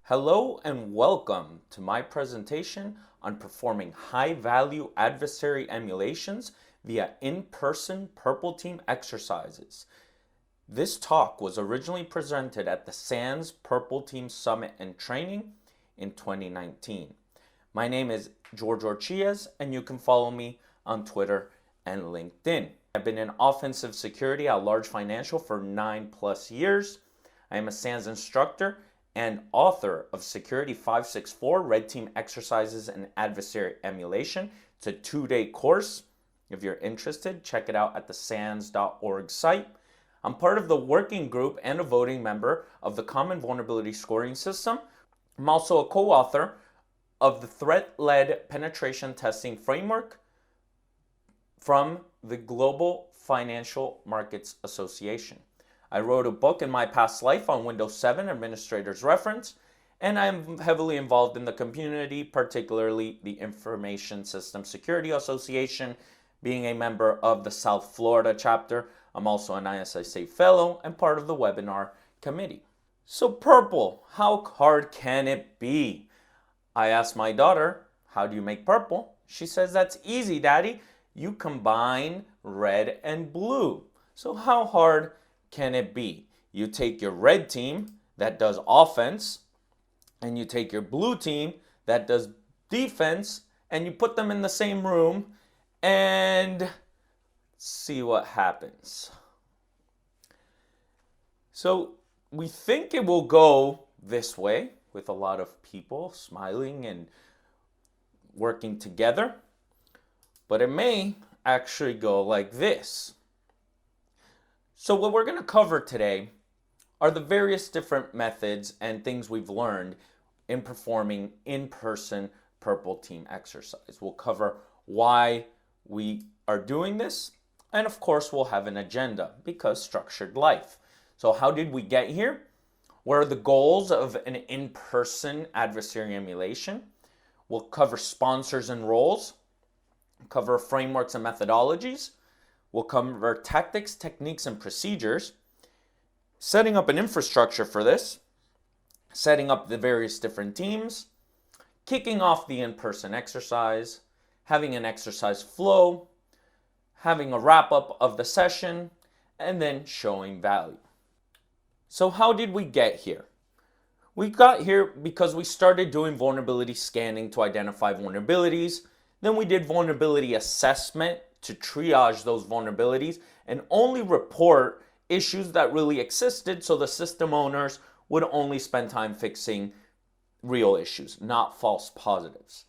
Hello and welcome to my presentation on performing high-value adversary emulations via in-person Purple Team exercises. This talk was originally presented at the SANS Purple Team Summit and Training in 2019. My name is George Orchias, and you can follow me on Twitter and LinkedIn. I've been in offensive security at Large Financial for 9+ years. I am a SANS instructor and author of Security 564, Red Team Exercises and Adversary Emulation. It's a 2-day course. If you're interested, check it out at the sans.org site. I'm part of the working group and a voting member of the Common Vulnerability Scoring System. I'm also a co-author of the Threat-Led Penetration Testing Framework from the Global Financial Markets Association. I wrote a book in my past life on Windows 7 Administrator's Reference, and I'm heavily involved in the community, particularly the Information System Security Association, being a member of the South Florida chapter. I'm also an ISSA fellow and part of the webinar committee. So purple, how hard can it be? I asked my daughter, how do you make purple? She says, that's easy, Daddy. You combine red and blue. So how hard can it be? You take your red team that does offense and you take your blue team that does defense and you put them in the same room and see what happens. So we think it will go this way with a lot of people smiling and working together, but it may actually go like this. So what we're going to cover today are the various different methods and things we've learned in performing in-person Purple Team exercise. We'll cover why we are doing this, and of course we'll have an agenda because structured life. So how did we get here? What are the goals of an in-person adversary emulation? We'll cover sponsors and roles, cover frameworks and methodologies. We'll cover tactics, techniques, and procedures, setting up an infrastructure for this, setting up the various different teams, kicking off the in-person exercise, having an exercise flow, having a wrap-up of the session, and then showing value. So how did we get here? We got here because we started doing vulnerability scanning to identify vulnerabilities. Then we did vulnerability assessment to triage those vulnerabilities and only report issues that really existed, so the system owners would only spend time fixing real issues, not false positives.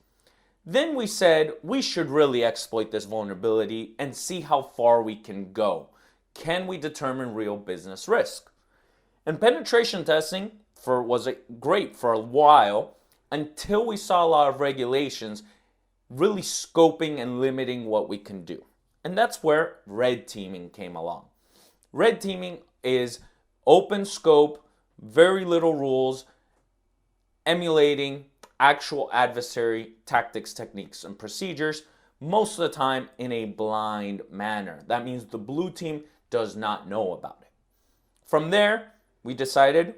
Then we said we should really exploit this vulnerability and see how far we can go. Can we determine real business risk? And penetration testing was great for a while until we saw a lot of regulations really scoping and limiting what we can do. And that's where red teaming came along. Red teaming is open scope, very little rules, emulating actual adversary tactics, techniques, and procedures, most of the time in a blind manner. That means the blue team does not know about it. From there, we decided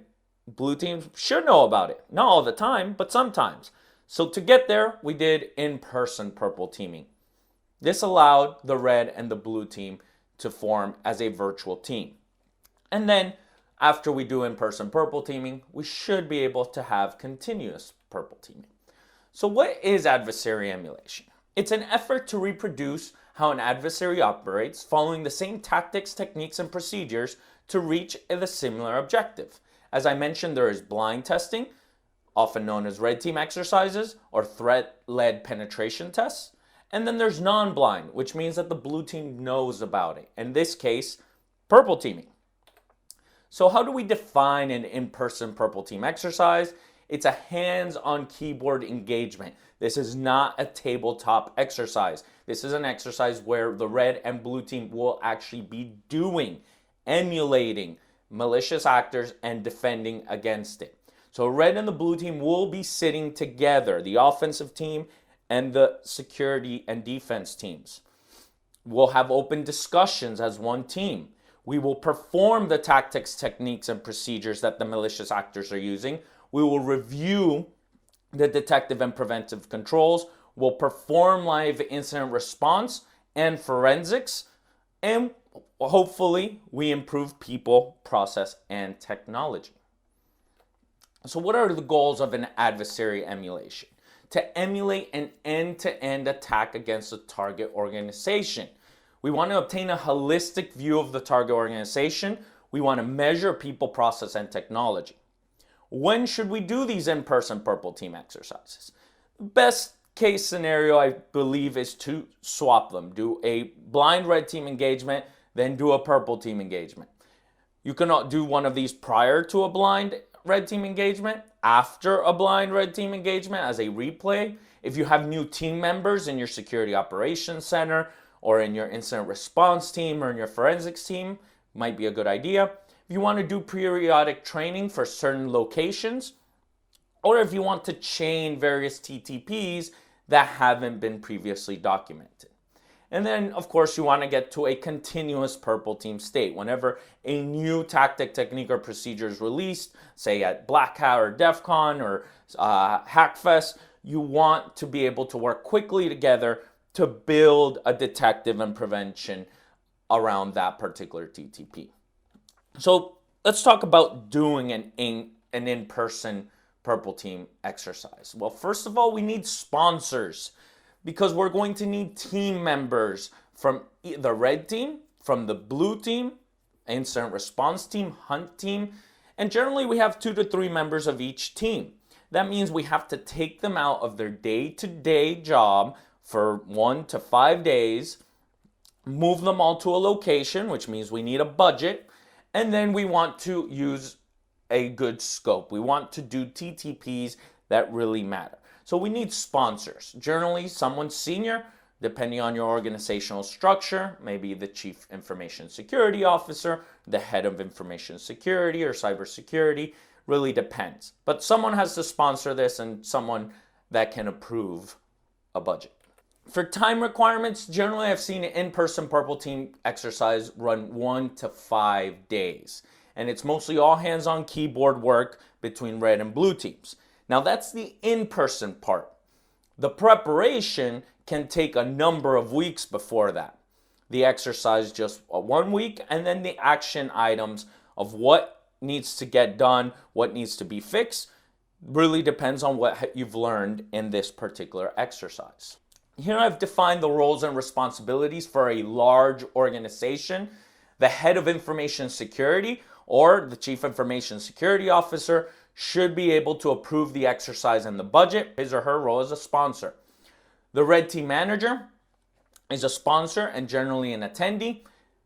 blue teams should know about it. Not all the time, but sometimes. So to get there, we did in-person purple teaming. This allowed the red and the blue team to form as a virtual team. And then after we do in-person purple teaming, we should be able to have continuous purple teaming. So what is adversary emulation? It's an effort to reproduce how an adversary operates following the same tactics, techniques, and procedures to reach a similar objective. As I mentioned, there is blind testing, often known as red team exercises or threat-led penetration tests. And then there's non-blind, which means that the blue team knows about it. In this case, purple teaming. So how do we define an in-person purple team exercise? It's a hands-on keyboard engagement. This is not a tabletop exercise. This is an exercise where the red and blue team will actually be doing, emulating malicious actors and defending against it. So red and the blue team will be sitting together, the offensive team and the security and defense teams. We'll have open discussions as one team. We will perform the tactics, techniques, and procedures that the malicious actors are using We will review the detective and preventive controls. We'll perform live incident response and forensics. And hopefully we improve people, process, and technology. So what are the goals of an adversary emulation? To emulate an end-to-end attack against a target organization. We want to obtain a holistic view of the target organization. We want to measure people, process, and technology. When should we do these in-person purple team exercises? Best case scenario, I believe, is to swap them. Do a blind red team engagement, then do a purple team engagement. You cannot do one of these prior to a blind red team engagement, after a blind red team engagement as a replay. If you have new team members in your security operations center or in your incident response team or in your forensics team, might be a good idea. If you want to do periodic training for certain locations, or if you want to chain various TTPs that haven't been previously documented. And then, of course, you want to get to a continuous purple team state. Whenever a new tactic, technique, or procedure is released, say at Black Hat or DEF CON or Hackfest, you want to be able to work quickly together to build a detective and prevention around that particular TTP. So let's talk about doing an in-person purple team exercise. Well, first of all, we need sponsors, because we're going to need team members from the red team, from the blue team, incident response team, hunt team, and generally we have 2 to 3 members of each team. That means we have to take them out of their day-to-day job for 1 to 5 days, move them all to a location, which means we need a budget, and then we want to use a good scope. We want to do TTPs that really matter. So we need sponsors. Generally, someone senior, depending on your organizational structure, maybe the Chief Information Security Officer, the Head of Information Security or Cybersecurity, really depends. But someone has to sponsor this and someone that can approve a budget. For time requirements, generally I've seen an in-person purple team exercise run 1 to 5 days. And it's mostly all hands-on keyboard work between red and blue teams. Now that's the in-person part. The preparation can take a number of weeks before that. The exercise just 1 week, and then the action items of what needs to get done, what needs to be fixed, really depends on what you've learned in this particular exercise. Here I've defined the roles and responsibilities for a large organization. The Head of Information Security or the Chief Information Security Officer should be able to approve the exercise and the budget. His or her role as a sponsor. The Red Team Manager is a sponsor and generally an attendee.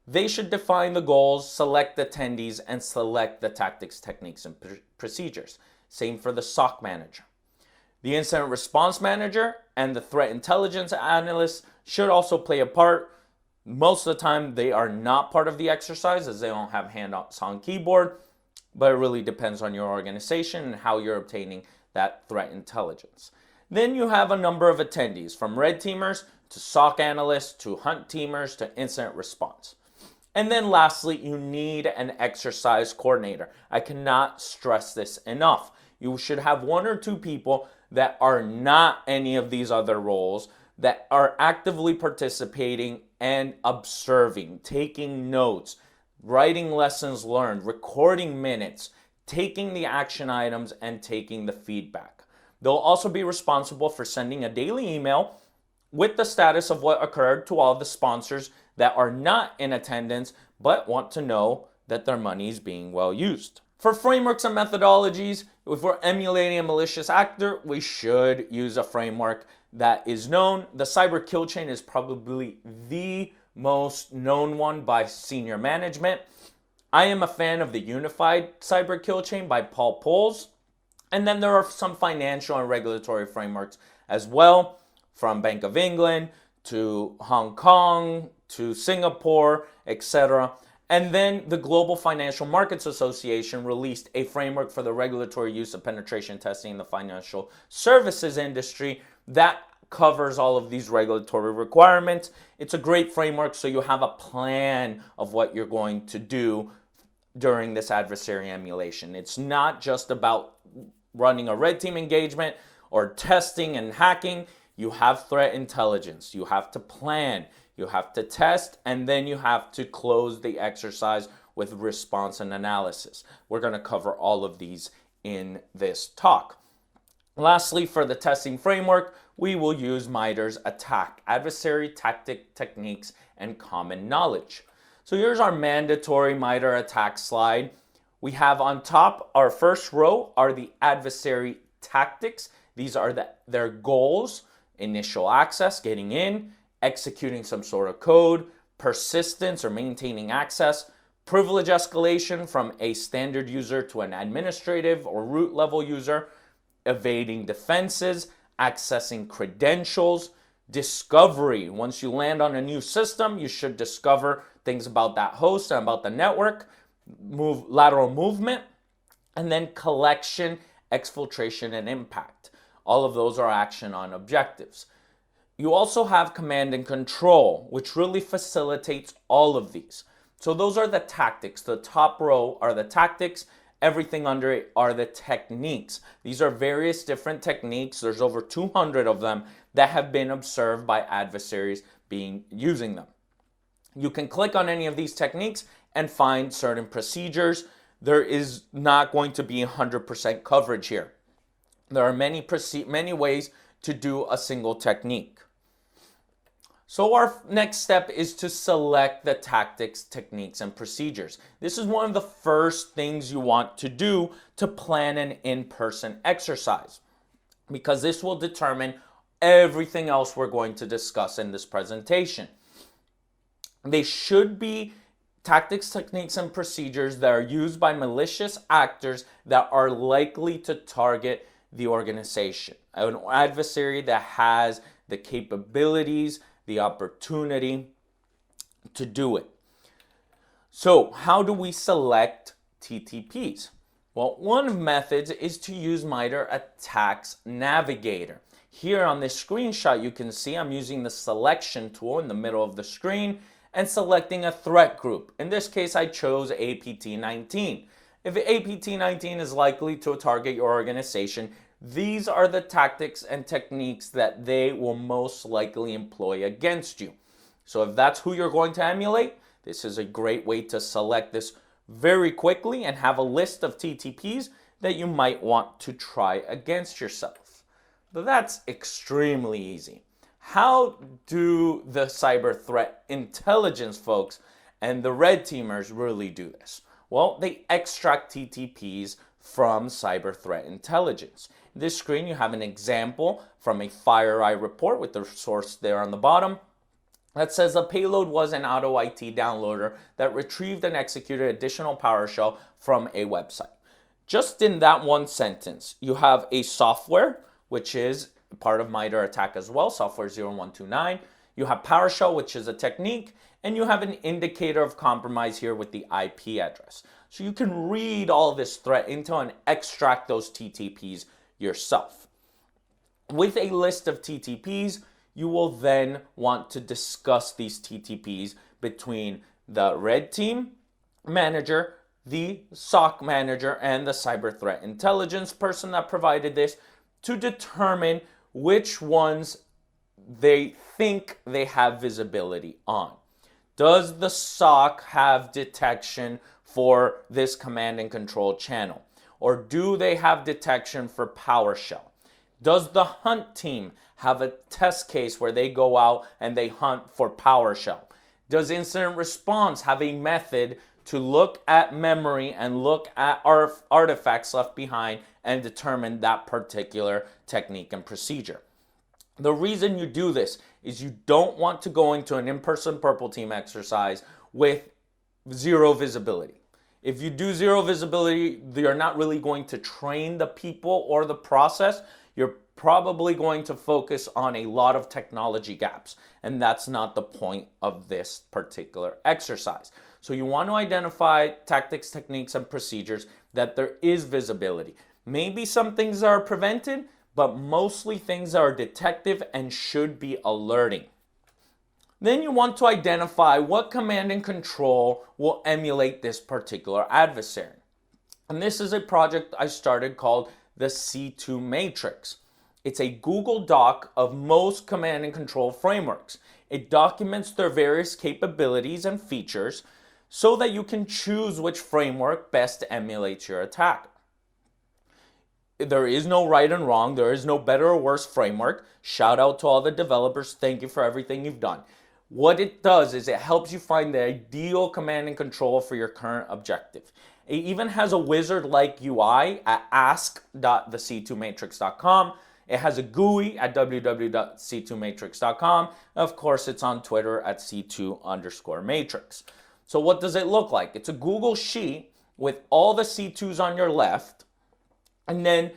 They should define the goals, select attendees, and select the tactics, techniques, and procedures. Same for the SOC Manager. The Incident Response Manager and the Threat Intelligence Analyst should also play a part. Most of the time, they are not part of the exercise as they don't have hands on keyboard, but it really depends on your organization and how you're obtaining that threat intelligence. Then you have a number of attendees, from red teamers to SOC analysts to hunt teamers to incident response. And then lastly, you need an exercise coordinator. I cannot stress this enough. You should have 1 or 2 people that are not any of these other roles, that are actively participating and observing, taking notes, writing lessons learned, recording minutes, taking the action items, and taking the feedback. They'll also be responsible for sending a daily email with the status of what occurred to all the sponsors that are not in attendance but want to know that their money is being well used. For frameworks and methodologies, if we're emulating a malicious actor, we should use a framework that is known. The cyber kill chain is probably the most known one by senior management. I am a fan of the Unified Cyber Kill Chain by Paul Poles. And then there are some financial and regulatory frameworks as well, from Bank of England to Hong Kong to Singapore, etc. And then the Global Financial Markets Association released a framework for the regulatory use of penetration testing in the financial services industry that covers all of these regulatory requirements. It's a great framework so you have a plan of what you're going to do during this adversary emulation. It's not just about running a red team engagement or testing and hacking, you have threat intelligence. You have to plan, you have to test, and then you have to close the exercise with response and analysis. We're going to cover all of these in this talk. Lastly, for the testing framework, we will use MITRE's ATT&CK, Adversary Tactic Techniques and Common Knowledge. So here's our mandatory MITRE ATT&CK slide. We have on top, our first row are the adversary tactics. These are their goals: initial access, getting in, executing some sort of code, persistence or maintaining access, privilege escalation from a standard user to an administrative or root level user, evading defenses, accessing credentials, discovery. Once you land on a new system, you should discover things about that host and about the network, lateral movement, and then collection, exfiltration, and impact. All of those are action on objectives. You also have command and control, which really facilitates all of these. So those are the tactics. The top row are the tactics. Everything under it are the techniques. These are various different techniques. There's over 200 of them that have been observed by adversaries using them. You can click on any of these techniques and find certain procedures. There is not going to be 100% coverage here. There are many ways to do a single technique. So our next step is to select the tactics, techniques, and procedures. This is one of the first things you want to do to plan an in-person exercise, because this will determine everything else we're going to discuss in this presentation. They should be tactics, techniques, and procedures that are used by malicious actors that are likely to target the organization. An adversary that has the capabilities, the opportunity to do it. So how do we select TTPs? Well, one of the methods is to use MITRE ATT&CK Navigator. Here on this screenshot, you can see I'm using the selection tool in the middle of the screen and selecting a threat group. In this case, I chose ATT&CK. If ATT&CK is likely to target your organization, these are the tactics and techniques that they will most likely employ against you. So if that's who you're going to emulate, this is a great way to select this very quickly and have a list of TTPs that you might want to try against yourself. But that's extremely easy. How do the cyber threat intelligence folks and the red teamers really do this? Well, they extract TTPs from cyber threat intelligence. In this screen, you have an example from a FireEye report with the source there on the bottom that says a payload was an auto IT downloader that retrieved and executed additional PowerShell from a website. Just in that one sentence, you have a software, which is part of MITRE ATT&CK as well, software 0129. You have PowerShell, which is a technique, and you have an indicator of compromise here with the IP address. So you can read all this threat intel and extract those TTPs yourself. With a list of TTPs, you will then want to discuss these TTPs between the red team manager, the SOC manager, and the cyber threat intelligence person that provided this to determine which ones they think they have visibility on. Does the SOC have detection for this command and control channel? Or do they have detection for PowerShell? Does the hunt team have a test case where they go out and they hunt for PowerShell? Does incident response have a method to look at memory and look at artifacts left behind and determine that particular technique and procedure? The reason you do this is you don't want to go into an in-person purple team exercise with zero visibility. If you do zero visibility, you're not really going to train the people or the process. You're probably going to focus on a lot of technology gaps, and that's not the point of this particular exercise. So you want to identify tactics, techniques, and procedures that there is visibility. Maybe some things are prevented, but mostly things are detective and should be alerting. Then you want to identify what command and control will emulate this particular adversary. And this is a project I started called the C2 matrix. It's a Google Doc of most command and control frameworks. It documents their various capabilities and features so that you can choose which framework best emulates your attack. There is no right and wrong. There is no better or worse framework. Shout out to all the developers. Thank you for everything you've done. What it does is it helps you find the ideal command and control for your current objective. It even has a wizard-like UI at ask.thec2matrix.com. It has a GUI at www.c2matrix.com. Of course, it's on Twitter at c2_matrix. So what does it look like? It's a Google Sheet with all the C2s on your left, and then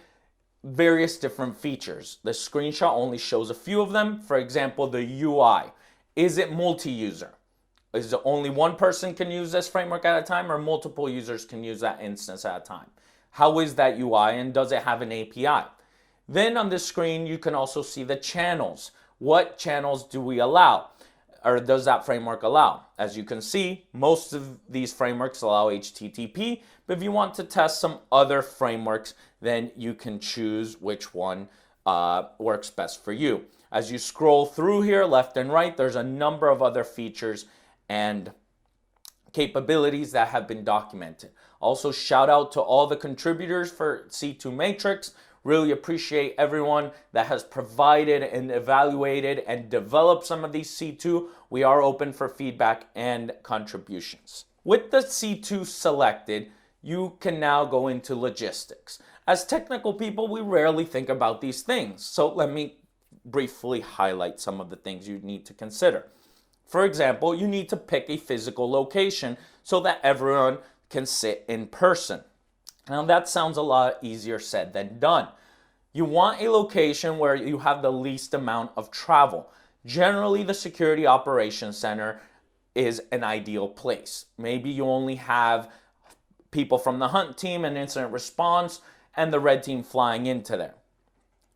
various different features. The screenshot only shows a few of them. For example, the UI. Is it multi-user? Is it only one person can use this framework at a time, or multiple users can use that instance at a time? How is that UI, and does it have an API? Then on the screen, you can also see the channels. What channels do we allow, or does that framework allow? As you can see, most of these frameworks allow HTTP, but if you want to test some other frameworks, then you can choose which one works best for you. As you scroll through here, left and right, there's a number of other features and capabilities that have been documented. Also, shout out to all the contributors for C2 Matrix. Really appreciate everyone that has provided and evaluated and developed some of these C2. We are open for feedback and contributions. With the C2 selected, you can now go into logistics. As technical people, we rarely think about these things. So let me briefly highlight some of the things you need to consider. For example, you need to pick a physical location so that everyone can sit in person. Now that sounds a lot easier said than done. You want a location where you have the least amount of travel. Generally, the Security Operations Center is an ideal place. Maybe you only have people from the hunt team and incident response and the red team flying into there.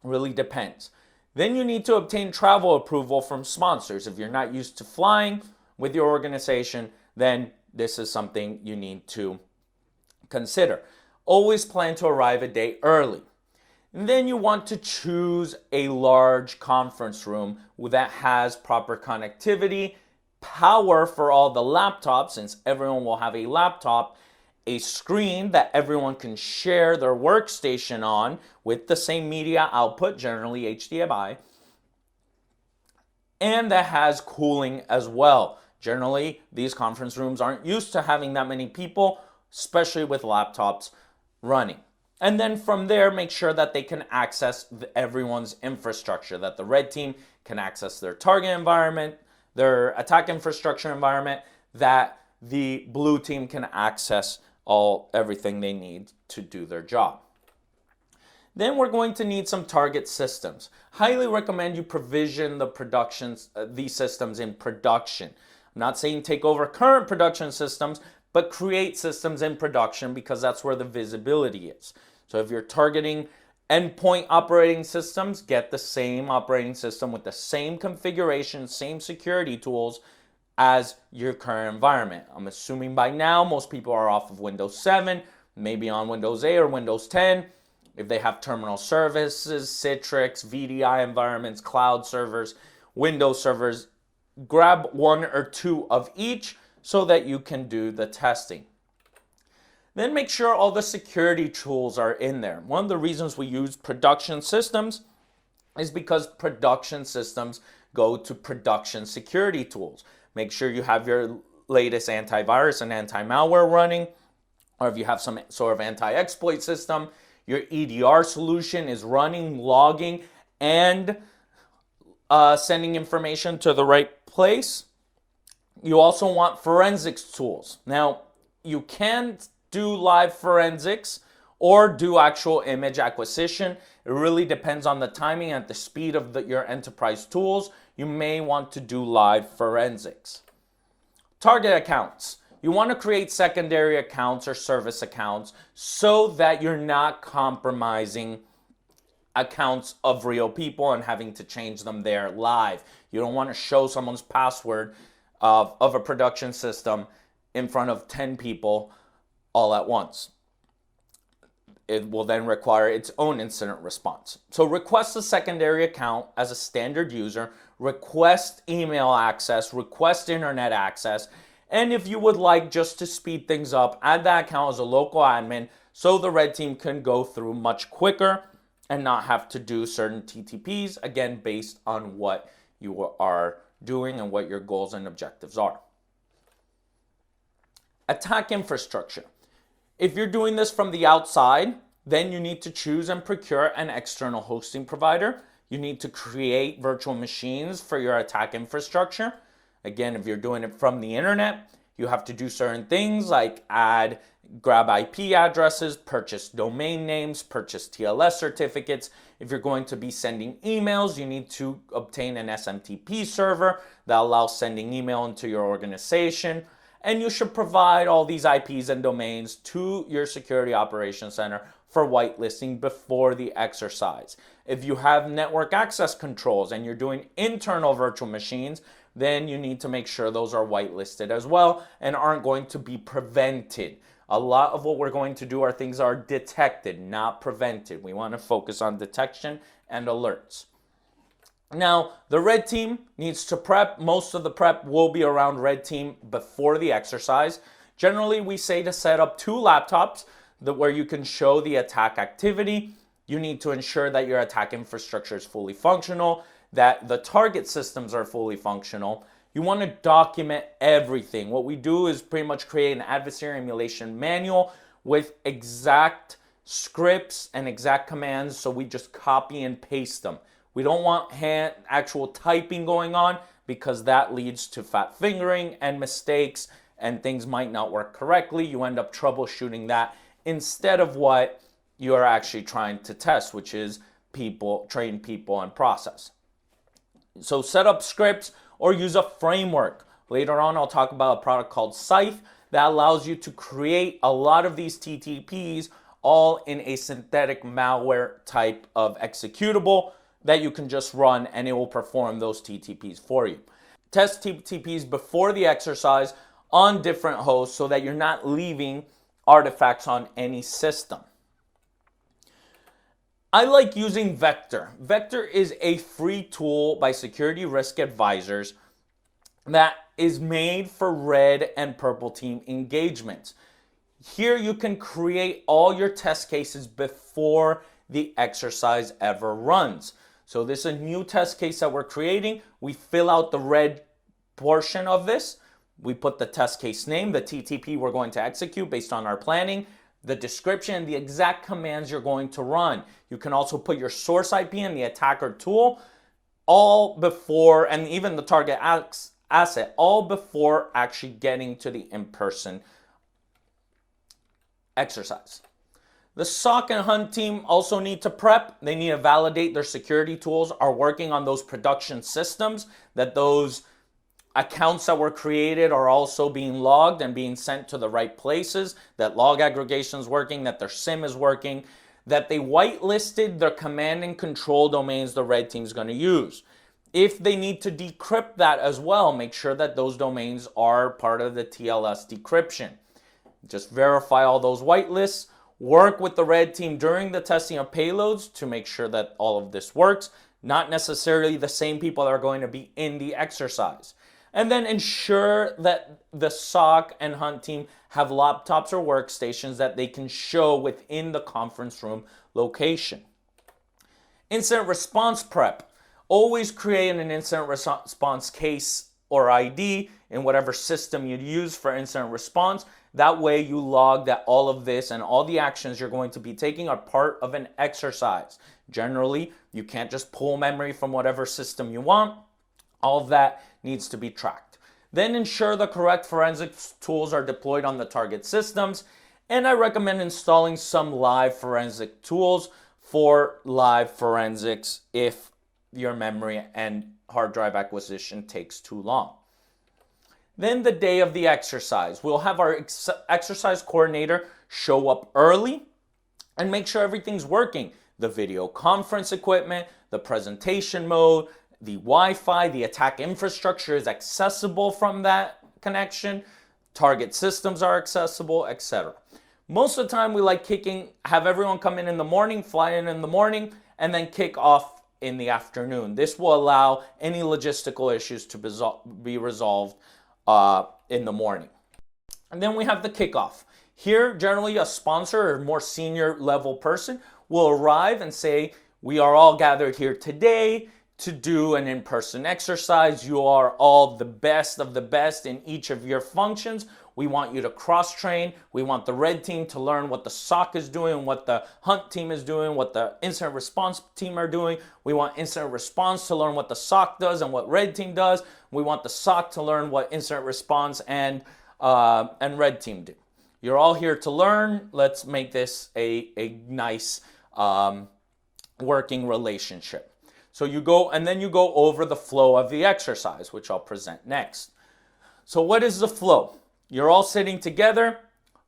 Really depends. Then you need to obtain travel approval from sponsors. If you're not used to flying with your organization, then this is something you need to consider. Always plan to arrive a day early. And then you want to choose a large conference room that has proper connectivity, power for all the laptops, since everyone will have a laptop, a screen that everyone can share their workstation on with the same media output, generally HDMI, and that has cooling as well. Generally, these conference rooms aren't used to having that many people, especially with laptops running. And then from there, make sure that they can access everyone's infrastructure, that the red team can access their target environment, their attack infrastructure environment, that the blue team can access everything they need to do their job. Then we're going to need some target systems. Highly recommend you provision these systems in production. I'm not saying take over current production systems, but create systems in production because that's where the visibility is. So if you're targeting endpoint operating systems, get the same operating system with the same configuration, same security tools as your current environment. I'm assuming by now most people are off of Windows 7, maybe on Windows 8 or Windows 10. If they have terminal services, Citrix, VDI environments, cloud servers, Windows servers, grab one or two of each so that you can do the testing. Then make sure all the security tools are in there. One of the reasons we use production systems is because production systems go to production security tools. Make sure you have your latest antivirus and anti-malware running, or if you have some sort of anti-exploit system, your EDR solution is running, logging, and sending information to the right place. You also want forensics tools. Now, you can do live forensics or do actual image acquisition. It really depends on the timing and the speed of your enterprise tools. You may want to do live forensics. Target accounts. You want to create secondary accounts or service accounts so that you're not compromising accounts of real people and having to change them there live. You don't want to show someone's password of a production system in front of 10 people all at once. it will then require its own incident response. So request a secondary account as a standard user, request email access, request internet access, and if you would like just to speed things up, add that account as a local admin so the red team can go through much quicker and not have to do certain TTPs, again, based on what you are doing and what your goals and objectives are. Attack infrastructure. If you're doing this from the outside, then you need to choose and procure an external hosting provider. You need to create virtual machines for your attack infrastructure. Again, if you're doing it from the internet, you have to do certain things like grab IP addresses, purchase domain names, purchase TLS certificates. If you're going to be sending emails, you need to obtain an SMTP server that allows sending email into your organization. And you should provide all these IPs and domains to your security operations center for whitelisting before the exercise. If you have network access controls and you're doing internal virtual machines, then you need to make sure those are whitelisted as well and aren't going to be prevented. A lot of what we're going to do are things that are detected, not prevented. We want to focus on detection and alerts. Now, the red team needs to prep. Most of the prep will be around red team before the exercise. Generally, we say to set up 2 laptops where you can show the attack activity. You need to ensure that your attack infrastructure is fully functional, that the target systems are fully functional. You want to document everything. What we do is pretty much create an adversary emulation manual with exact scripts and exact commands, so we just copy and paste them. We don't want actual typing going on because that leads to fat fingering and mistakes and things might not work correctly. You end up troubleshooting that instead of what you're actually trying to test, which is train people and process. So set up scripts or use a framework. Later on, I'll talk about a product called Scythe that allows you to create a lot of these TTPs all in a synthetic malware type of executable that you can just run and it will perform those TTPs for you. Test TTPs before the exercise on different hosts so that you're not leaving artifacts on any system. I like using VECTR. VECTR is a free tool by security risk advisors that is made for red and purple team engagements. Here you can create all your test cases before the exercise ever runs. So this is a new test case that we're creating. We fill out the red portion of this. We put the test case name, the TTP we're going to execute based on our planning, the description, and the exact commands you're going to run. You can also put your source IP and the attacker tool all before, and even the target asset, all before actually getting to the in-person exercise. The SOC and hunt team also need to prep. They need to validate their security tools are working on those production systems, that those accounts that were created are also being logged and being sent to the right places, that log aggregation is working, that their SIM is working, that they whitelisted their command and control domains the red team is going to use. If they need to decrypt that as well, make sure that those domains are part of the TLS decryption. Just verify all those whitelists. Work with the red team during the testing of payloads to make sure that all of this works. Not necessarily the same people that are going to be in the exercise. And then ensure that the SOC and hunt team have laptops or workstations that they can show within the conference room location. Incident response prep. Always create an incident response case or ID in whatever system you use for incident response. That way you log that all of this and all the actions you're going to be taking are part of an exercise. Generally, you can't just pull memory from whatever system you want. All of that needs to be tracked. Then ensure the correct forensics tools are deployed on the target systems. And I recommend installing some live forensic tools for live forensics if your memory and hard drive acquisition takes too long. Then the day of the exercise, we'll have our exercise coordinator show up early and make sure everything's working. The video conference equipment, the presentation mode, the Wi-Fi, the attack infrastructure is accessible from that connection, target systems are accessible, etc. Most of the time we like have everyone come in the morning, fly in the morning, and then kick off in the afternoon. This will allow any logistical issues to be resolved in the morning. And then we have the kickoff. Here, generally a sponsor or more senior level person will arrive and say, we are all gathered here today to do an in-person exercise. You are all the best of the best in each of your functions. We want you to cross-train. We want the red team to learn what the SOC is doing, what the hunt team is doing, what the incident response team are doing. We want incident response to learn what the SOC does and what red team does. We want the SOC to learn what incident response and red team do. You're all here to learn. Let's make this a nice working relationship. So you go, and then you go over the flow of the exercise, which I'll present next. So what is the flow? You're all sitting together.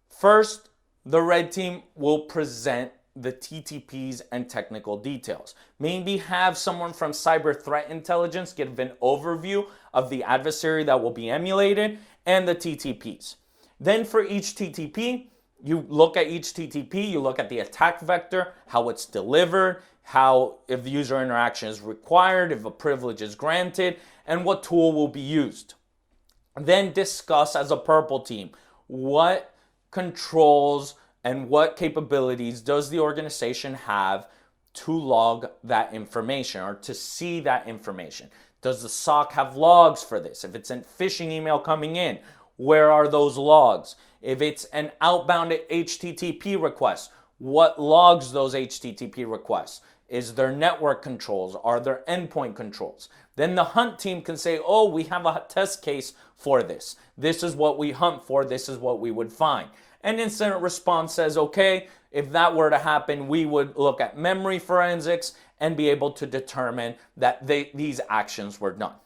First, the red team will present the TTPs and technical details. Maybe have someone from cyber threat intelligence give an overview of the adversary that will be emulated and the TTPs. Then for each TTP, you look at each TTP, you look at the attack vector, how it's delivered, how if the user interaction is required, if a privilege is granted, and what tool will be used. Then discuss as a purple team what controls and what capabilities does the organization have to log that information or to see that information. Does the SOC have logs for this? If it's a phishing email coming in, where are those logs? If it's an outbound HTTP request, what logs those HTTP requests? Is there network controls? Are there endpoint controls? Then the hunt team can say, oh, we have a test case for this. This is what we hunt for. This is what we would find. And incident response says, okay, if that were to happen, we would look at memory forensics and be able to determine that these actions were done.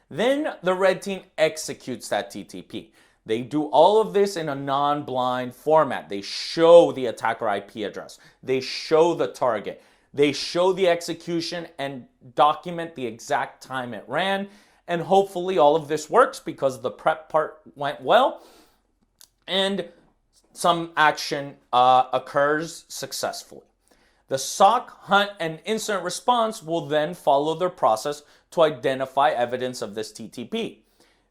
Then the red team executes that TTP. They do all of this in a non-blind format. They show the attacker IP address. They show the target. They show the execution and document the exact time it ran. And hopefully all of this works because the prep part went well and some action occurs successfully. The SOC, hunt, and incident response will then follow their process to identify evidence of this TTP.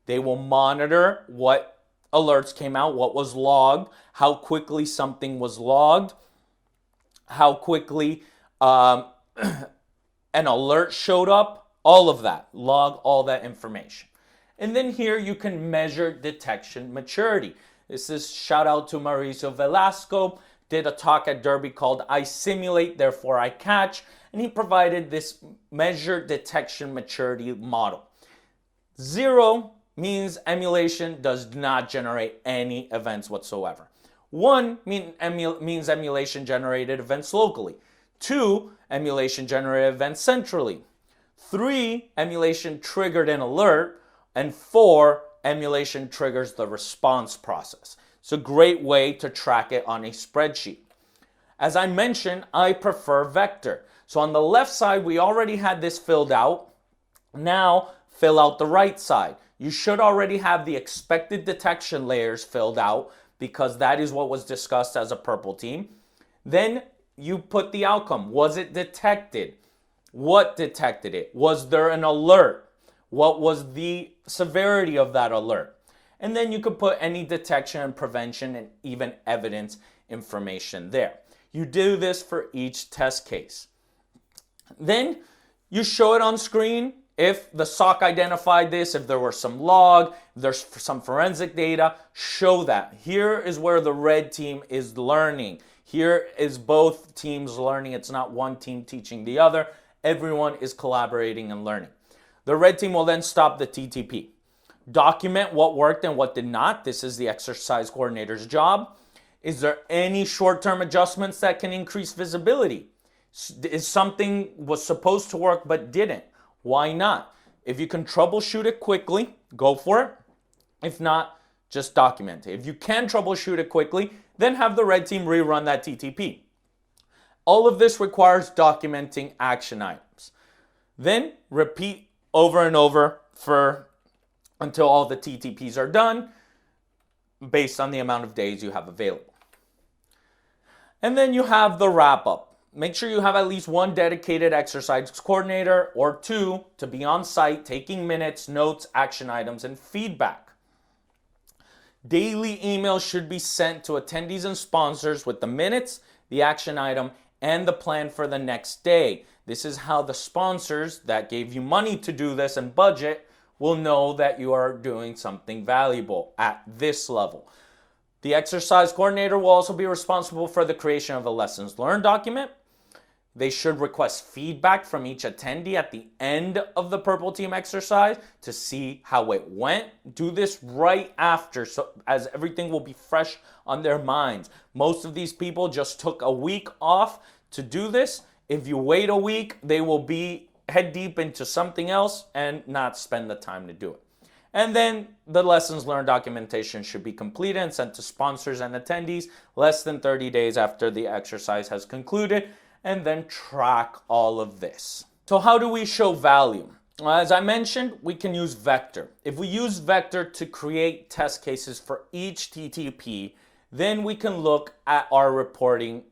They will monitor what alerts came out, what was logged, how quickly something was logged, how quickly an alert showed up, all of that. Log all that information. And then here you can measure detection maturity. This is shout out to Mauricio Velasco, did a talk at Derby called I Simulate, Therefore I Catch, and he provided this measure detection maturity model. 0 means emulation does not generate any events whatsoever. 1 means emulation generated events locally. 2, emulation generated events centrally. 3, emulation triggered an alert. And 4, emulation triggers the response process. It's a great way to track it on a spreadsheet. As I mentioned, I prefer VECTR. So on the left side, we already had this filled out. Now, fill out the right side. You should already have the expected detection layers filled out because that is what was discussed as a purple team. Then you put the outcome. Was it detected? What detected it? Was there an alert? What was the severity of that alert? And then you could put any detection and prevention and even evidence information there. You do this for each test case. Then you show it on screen. If the SOC identified this, if there were some log, if there's some forensic data, show that. Here is where the red team is learning. Here is both teams learning. It's not one team teaching the other. Everyone is collaborating and learning. The red team will then stop the TTP. Document what worked and what did not. This is the exercise coordinator's job. Is there any short-term adjustments that can increase visibility? Is something was supposed to work but didn't? Why not? If you can troubleshoot it quickly, go for it. If not, just document it. If you can troubleshoot it quickly, then have the red team rerun that TTP. All of this requires documenting action items. Then repeat over and over until all the TTPs are done based on the amount of days you have available. And then you have the wrap up. Make sure you have at least one dedicated exercise coordinator or two to be on site taking minutes, notes, action items, and feedback. Daily emails should be sent to attendees and sponsors with the minutes, the action item, and the plan for the next day. This is how the sponsors that gave you money to do this and budget will know that you are doing something valuable at this level. The exercise coordinator will also be responsible for the creation of a lessons learned document. They should request feedback from each attendee at the end of the Purple Team exercise to see how it went. Do this right after, so as everything will be fresh on their minds. Most of these people just took a week off to do this. If you wait a week, they will be head deep into something else and not spend the time to do it. And then the lessons learned documentation should be completed and sent to sponsors and attendees less than 30 days after the exercise has concluded, and then track all of this. So how do we show value? As I mentioned, we can use VECTR. If we use VECTR to create test cases for each TTP, then we can look at our reporting,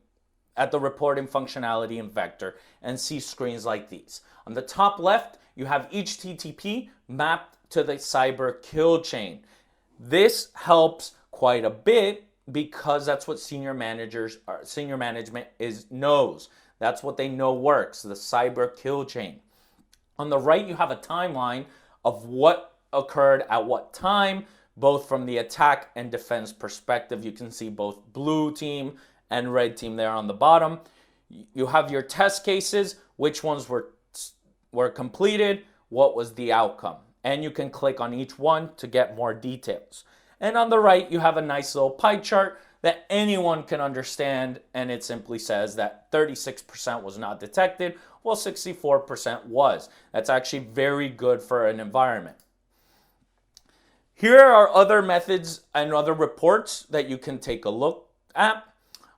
at the reporting functionality in VECTR and see screens like these. On the top left, you have each TTP mapped to the cyber kill chain. This helps quite a bit because that's what senior management knows. That's what they know works, the cyber kill chain. On the right, you have a timeline of what occurred at what time, both from the attack and defense perspective. You can see both blue team and red team there on the bottom. You have your test cases, which ones were completed, what was the outcome. And you can click on each one to get more details. And on the right, you have a nice little pie chart that anyone can understand, and it simply says that 36% was not detected, while 64% was. That's actually very good for an environment. Here are other methods and other reports that you can take a look at.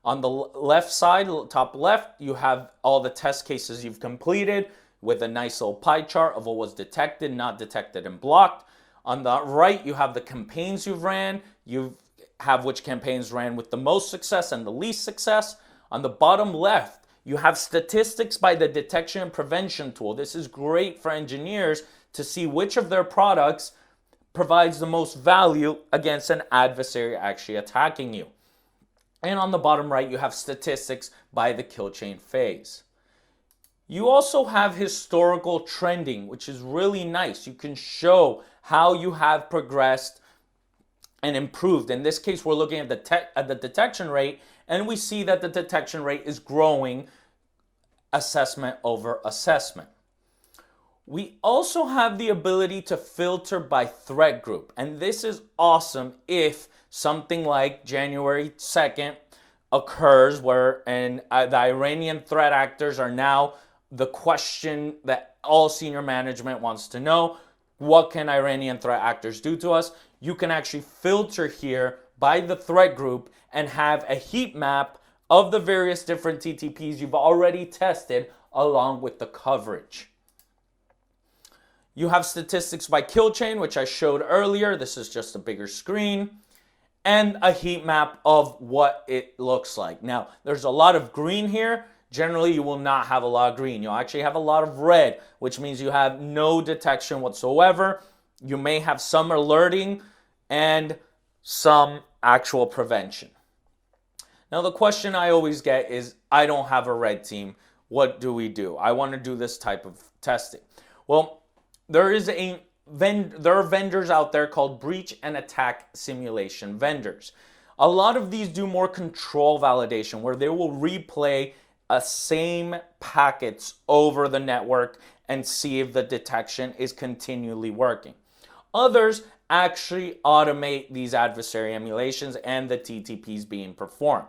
On the left side, top left, you have all the test cases you've completed with a nice little pie chart of what was detected, not detected, and blocked. On the right, you have the campaigns you've ran. You have which campaigns ran with the most success and the least success. On the bottom left, you have statistics by the detection and prevention tool. This is great for engineers to see which of their products provides the most value against an adversary actually attacking you. And on the bottom right, you have statistics by the kill chain phase. You also have historical trending, which is really nice. You can show how you have progressed and improved. In this case, we're looking at the detection rate, and we see that the detection rate is growing assessment over assessment. We also have the ability to filter by threat group, and this is awesome if something like January 2nd occurs where the Iranian threat actors are now the question that all senior management wants to know. What can Iranian threat actors do to us? You can actually filter here by the threat group and have a heat map of the various different TTPs you've already tested along with the coverage. You have statistics by kill chain, which I showed earlier. This is just a bigger screen. And a heat map of what it looks like. Now, there's a lot of green here. Generally, you will not have a lot of green. You'll actually have a lot of red, which means you have no detection whatsoever. You may have some alerting and some actual prevention. Now, the question I always get is, I don't have a red team. What do we do? I want to do this type of testing. Well, there are vendors out there called breach and attack simulation vendors. A lot of these do more control validation, where they will replay same packets over the network and see if the detection is continually working. Others actually automate these adversary emulations and the TTPs being performed.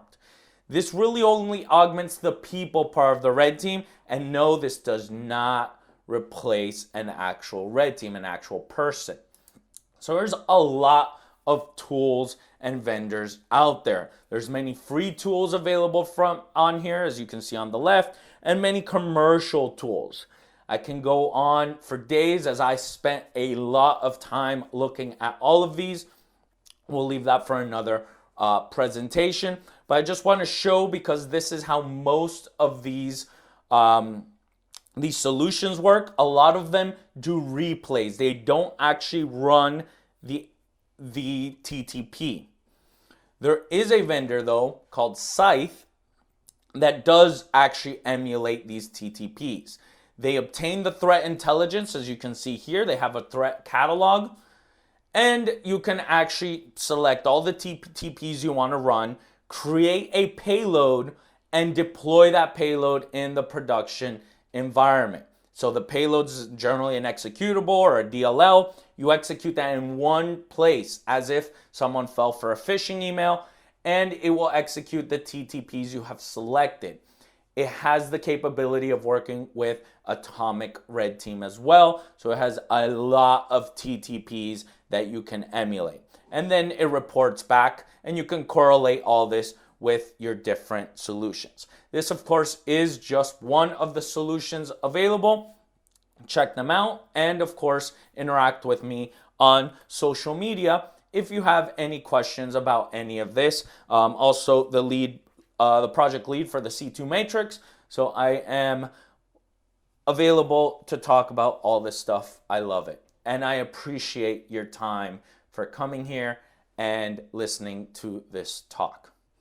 This really only augments the people part of the red team, and no, this does not replace an actual red team, an actual person. So there's a lot of tools and vendors out there. There's many free tools available on here, as you can see on the left, and many commercial tools. I can go on for days as I spent a lot of time looking at all of these. We'll leave that for another presentation. but I just want to show, because this is how most of these solutions work. A lot of them do replays. They don't actually run the TTP. There is a vendor though called Scythe that does actually emulate these TTPs. They obtain the threat intelligence, as you can see here. They have a threat catalog, and you can actually select all the TTPs you want to run, create a payload, and deploy that payload in the production environment. So the payload's generally an executable or a DLL. You execute that in one place as if someone fell for a phishing email, and it will execute the TTPs you have selected. It has the capability of working with Atomic Red Team as well. So it has a lot of TTPs that you can emulate. And then it reports back, and you can correlate all this with your different solutions. This, of course, is just one of the solutions available. Check them out, and of course, interact with me on social media if you have any questions about any of this. Also, the project lead for the C2 Matrix, so I am available to talk about all this stuff. I love it, and I appreciate your time for coming here and listening to this talk.